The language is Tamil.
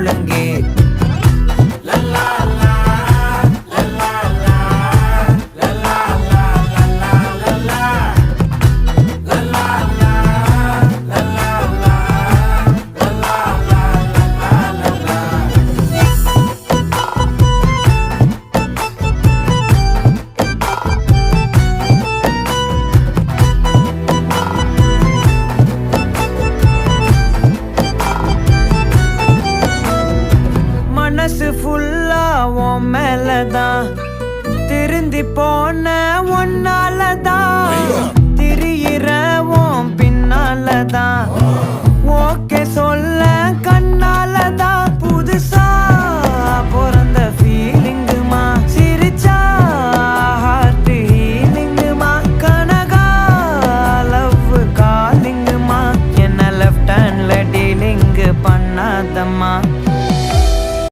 முழங்கே. மனசு ஃபுல்லா உன் மேலதான், திருந்தி போன ஒன்னாலதான், திரியிற உன் பின்னாலதான், ஓகே சொல்ல கண்ணாலதான். புதுசா பிறந்த ஃபீலிங்குமா, சிரிச்சா ஹார்ட் ஹீலிங்குமா, கனகா லவ் காலிங்குமா, என்ன லெஃப்ட் ஹேண்ட்ல டீலிங்கு பண்ணாதம்மா.